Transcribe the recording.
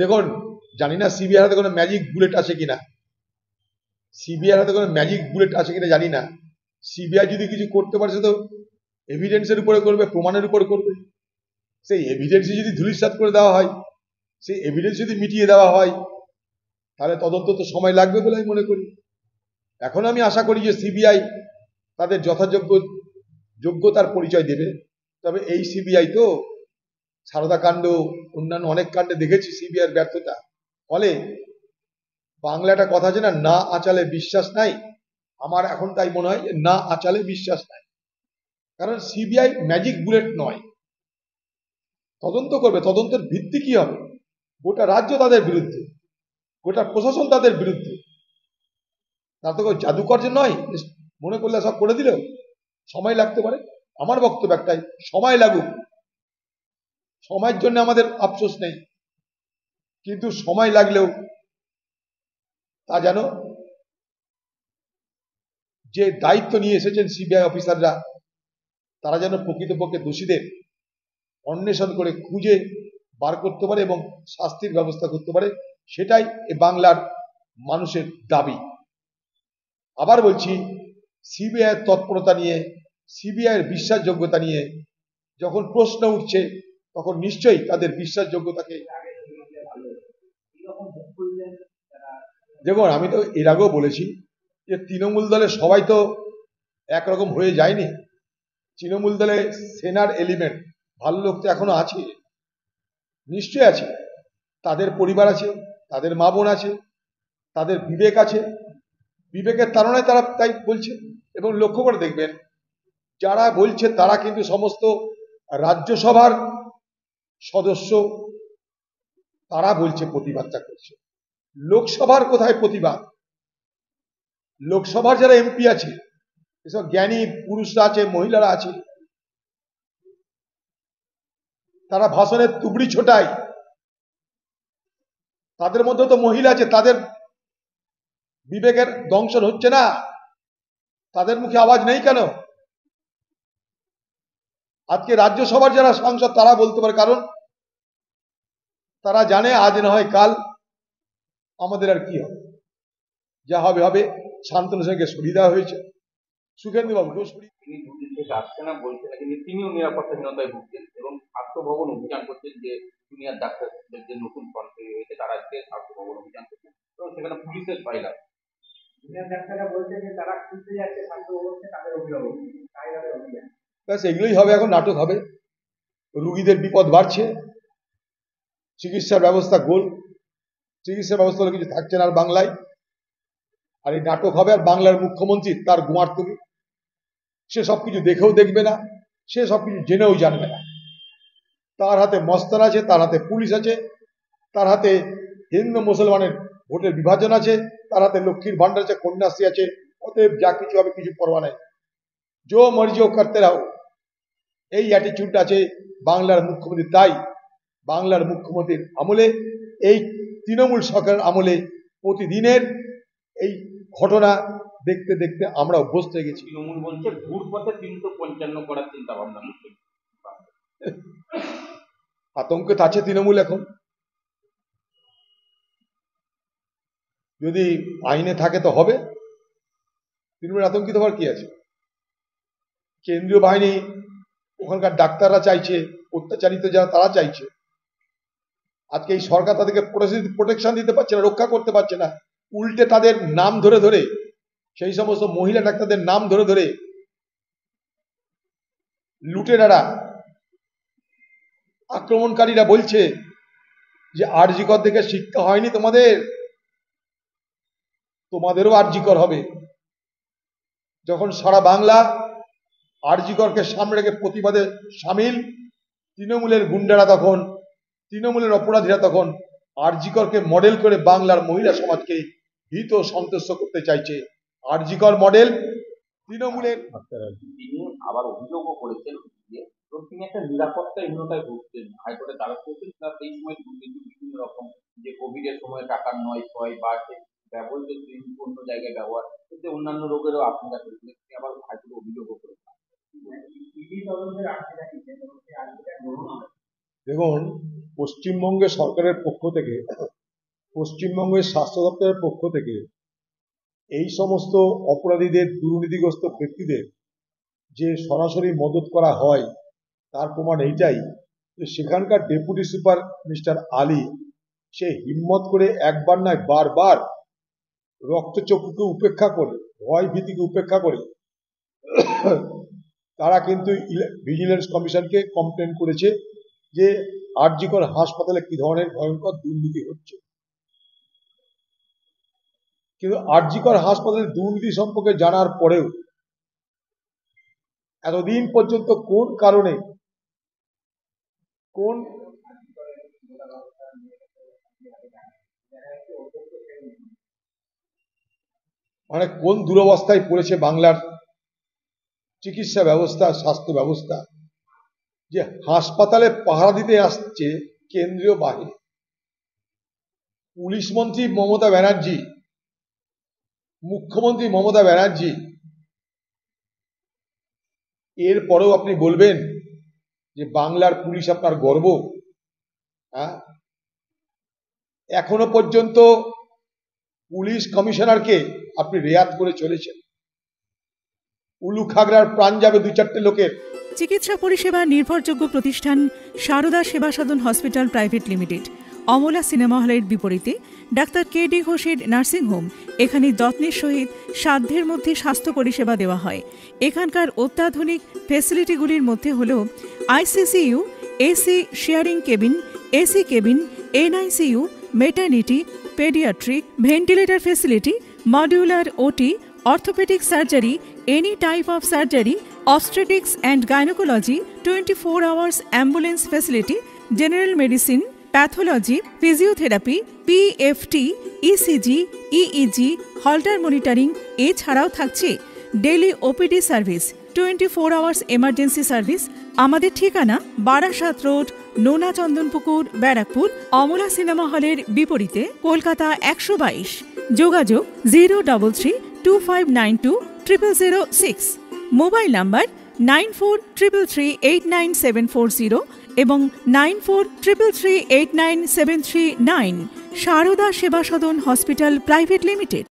দেখুন, জানি না সিবিআই হাতে কোনো ম্যাজিক বুলেট আছে কিনা, সিবিআই হাতে কোনো ম্যাজিক বুলেট আছে কিনা জানি না। সিবিআই যদি কিছু করতে পারে সে তো এভিডেন্সের উপরে করবে, প্রমাণের উপরে করবে। সেই এভিডেন্স যদি ধূলিসাৎ করে দেওয়া হয়, সেই এভিডেন্স যদি মিটিয়ে দেওয়া হয়, তাহলে তদন্ত তো সময় লাগবে বলে আমি মনে করি। এখন আমি আশা করি যে সিবিআই তাদের যোগ্যতার পরিচয় দেবে। তবে এই সিবিআই তো সারদা কাণ্ড, অন্যান্য অনেক কাণ্ডে দেখেছি সিবিআইয়ের ব্যর্থতা। ফলে বাংলা একটা কথা আছে না, না আঁচালে বিশ্বাস নাই। আমার এখন তাই মনে হয় যে না আঁচালে বিশ্বাস নাই। কারণ সিবিআই ম্যাজিক বুলেট নয়, তদন্ত করবে। তদন্তের ভিত্তি কি হবে? গোটা রাজ্য তাদের বিরুদ্ধে, গোটা প্রশাসন তাদের বিরুদ্ধে। তার তো জাদুকর যে নয়, মনে করলে সব করে দিলেও সময় লাগতে পারে। আমার বক্তব্য একটাই, সময় লাগুক। সময়ের জন্য আমাদের আফসোস নেই, কিন্তু সময় লাগলেও তা যেন যে দায়িত্ব নিয়ে এসেছেন সিবিআই অফিসাররা, তারা যেন প্রকৃতপক্ষে দোষীদের অন্বেষণ করে খুঁজে বার করতে পারে এবং শাস্তির ব্যবস্থা করতে পারে। সেটাই এ বাংলার মানুষের দাবি। আবার বলছি, সিবিআইয়ের তৎপরতা নিয়ে, সিবিআইয়ের বিশ্বাসযোগ্যতা নিয়ে যখন প্রশ্ন উঠছে, তখন নিশ্চয়ই তাদের বিশ্বাসযোগ্যতাকে, দেখুন আমি তো এর আগেও বলেছি যে তৃণমূল দলে সবাই তো একরকম হয়ে যায়নি। তৃণমূল দলে সেনার এলিমেন্ট, ভালো লোক তো এখনো আছে, নিশ্চয়ই আছে। তাদের পরিবার আছে, তাদের মা বোন আছে, তাদের বিবেক আছে। বিবেকের তাড়নায় তারা তাই বলছে। এবং লক্ষ্য করে দেখবেন, যারা বলছে তারা কিন্তু সমস্ত রাজ্যসভার সদস্য। তারা বলছে প্রতিবাদটা করছে। লোকসভার কোথায় প্রতিবাদ? লোকসভার যারা এমপি আছে, এসব জ্ঞানী পুরুষরা আছে, মহিলারা আছে, তারা ভাষণের তুবড়ি ছোটায়। তাদের মধ্যে তো মহিলা আছে, তাদের বিবেকের দংশন হচ্ছে না? তাদের মুখে আওয়াজ নেই কেন? আজকে রাজ্যসভার যারা সাংসদ তারা বলতে পারে, কারণ তারা জানে আজ না হয় কাল আমাদের আর কি হবে, যা হবে হবে। শান্তনু সেনকে সরিয়ে দেওয়া হয়েছে, সুখেন্দু বাবুকেও সরিয়ে। তিনি দুদিন থেকে আসছে না বলছেন, কিন্তু তিনিও নিরাপত্তাহীনতায় ভুগছেন এবং স্বাস্থ্য ভবন অভিযান করছেন। যে জুনিয়র ডাক্তারদের যে নতুন ফ্রন্ট তৈরি হয়েছে, তারা আজকে স্বাস্থ্য ভবন অভিযান করছেন এবং সেখানে পুলিশের পাইলা। জুনিয়র ডাক্তাররা বলছেন যে তারা খুঁজতে যাচ্ছে স্বাস্থ্য ভবনে তাদের অভিভাবক, তাই অভিযান। ব্যাস এগুলোই হবে, এখন নাটক হবে। রুগীদের বিপদ বাড়ছে, চিকিৎসার ব্যবস্থা গোল, চিকিৎসা ব্যবস্থা হলে কিছু থাকছে না আর বাংলায়। আর এই নাটক হবে। আর বাংলার মুখ্যমন্ত্রী তার গুমার তুমি, সে সবকিছু দেখেও দেখবে না, সে সবকিছু জেনেও জানবে না। তার হাতে মস্তান আছে, তার হাতে পুলিশ আছে, তার হাতে হিন্দু মুসলমানের ভোটের বিভাজন আছে, তার হাতে লক্ষ্মীর ভান্ডার আছে, কন্যাশ্রী আছে। অতএব যা কিছু হবে কিছু পরোয়া নাই, জো মর্জি ও করতে রাও। এই অ্যাটিটিউড আছে বাংলার মুখ্যমন্ত্রী। তাই বাংলার মুখ্যমন্ত্রীর আমলে, এই তৃণমূল সরকারের আমলে প্রতিদিনের এই ঘটনা দেখতে দেখতে আমরা অভ্যস্ত হয়ে গেছি। তৃণমূল বলছে ভোট পথে 355 করার চিন্তা ভাবনা। আতঙ্কে আছে তৃণমূল এখন। যদি আইনে থাকে তো হবে। তৃণমূল আতঙ্কিত হওয়ার কি আছে? কেন্দ্রীয় বাহিনী, ওখানকার ডাক্তাররা চাইছে, অত্যাচারিত যারা তারা চাইছে। আজকে এই সরকার তাদেরকে প্রোটেকশন দিতে পারছে না, রক্ষা করতে পারছে না। উল্টে তাদের নাম ধরে ধরে, সেই সমস্ত মহিলা ডাক্তারদের নাম ধরে ধরে লুটেরারা, আক্রমণকারীরা বলছে যে আরজি কর থেকে শিক্ষা হয়নি তোমাদের, তোমাদেরও আরজি কর হবে। যখন সারা বাংলা আরজি করকে সামনে রেখে প্রতিবাদে সামিল, তৃণমূলের গুন্ডারা তখন, তৃণমূলের অপরাধীরা তখন আরজি করকে মডেল করে বাংলার মহিলা সমাজকে ভীত সন্তুষ্ট করতে চাইছে। আরজি কর মডেল তৃণমূলের। তিনি আবার অভিযোগও করেছেন যে তিনি একটা নিরাপত্তাহীনতায় ভুগছেন, হাইকোর্টে দ্বারস্থ হয়েছেন। তার সেই সময় দুর্নীতি বিভিন্ন রকম, যে কোভিড এর সময় টাকার নয় ছয় বা ব্যবহৃত অন্য জায়গায় ব্যবহার, এতে অন্যান্য রোগেরও আশঙ্কা করেছিলেন। তিনি আবার হাইকোর্টে অভিযোগও করেছেন। দেখুন, পশ্চিমবঙ্গের সরকারের পক্ষ থেকে, পশ্চিমবঙ্গের স্বাস্থ্য দপ্তরের পক্ষ থেকে এই সমস্ত অপরাধীদের, দুর্নীতিগ্রস্ত ব্যক্তিদের যে সরাসরি মদত করা হয়, তার প্রমাণ এইটাই যে সেখানকার ডেপুটি সুপার মিস্টার আলী সে হিম্মত করে একবার নয় বারবার রক্তচক্ষুকে উপেক্ষা করে, ভয় ভীতিকে উপেক্ষা করে তারা কিন্তু ভিজিলেন্স কমিশনকে কমপ্লেন করেছে যে আর.জি. কর হাসপাতালে কি ধরনের ভয়ঙ্কর দুর্নীতি হচ্ছে। কিন্তু আর.জি. কর হাসপাতালের দুর্নীতি সম্পর্কে জানার পরেও এতদিন পর্যন্ত কোন কারণে, কোন কোন দুরবস্থায় পড়েছে বাংলার চিকিৎসা ব্যবস্থা, স্বাস্থ্য ব্যবস্থা, যে হাসপাতালে পাহারা দিতে আসছে কেন্দ্রীয় বাহিনী। পুলিশ মন্ত্রী মমতা ব্যানার্জি, মুখ্যমন্ত্রী মমতা ব্যানার্জি, এরপরেও আপনি বলবেন যে বাংলার পুলিশ আপনার গর্ব? হ্যাঁ, এখনো পর্যন্ত পুলিশ কমিশনারকে আপনি রেয়াত করে চলেছেন। উলুখাগড়ার প্রাণ যাবে 2-4টে লোকের। চিকিৎসা পরিষেবা নির্ভরযোগ্য প্রতিষ্ঠান Sarada Seva Sadan hospital private limited, Amala cinema হলের বিপরীতে ডাক্তার কে.ডি. ঘোষের নার্সিংহোম। এখানে যত্নের সহিত সাধ্যের মধ্যে স্বাস্থ্য পরিষেবা দেওয়া হয়। এখানকার অত্যাধুনিক ফেসিলিটিগুলির মধ্যে হল ICCU, AC sharing cabin, AC cabin, NICU, maternity, paediatric, ventilator facility, modular OT, orthopaedic surgery, any type of surgery, obstetrics and gynecology, 24 hours ambulance facility, general medicine, pathology, physiotherapy, PFT, ECG, EEG, Holter monitoring, এছাড়াও থাকছে daily OPD service, 24 hours emergency service. আমাদের ঠিকানা Barasat road, নোনা Chandanpukur, Barrackpore, Amala cinema হলের বিপরীতে, কলকাতা 122। যোগাযোগ 03325920006। Mobile number 9433389740 এবং 9433389739। Sarada Seva Sadan hospital private limited.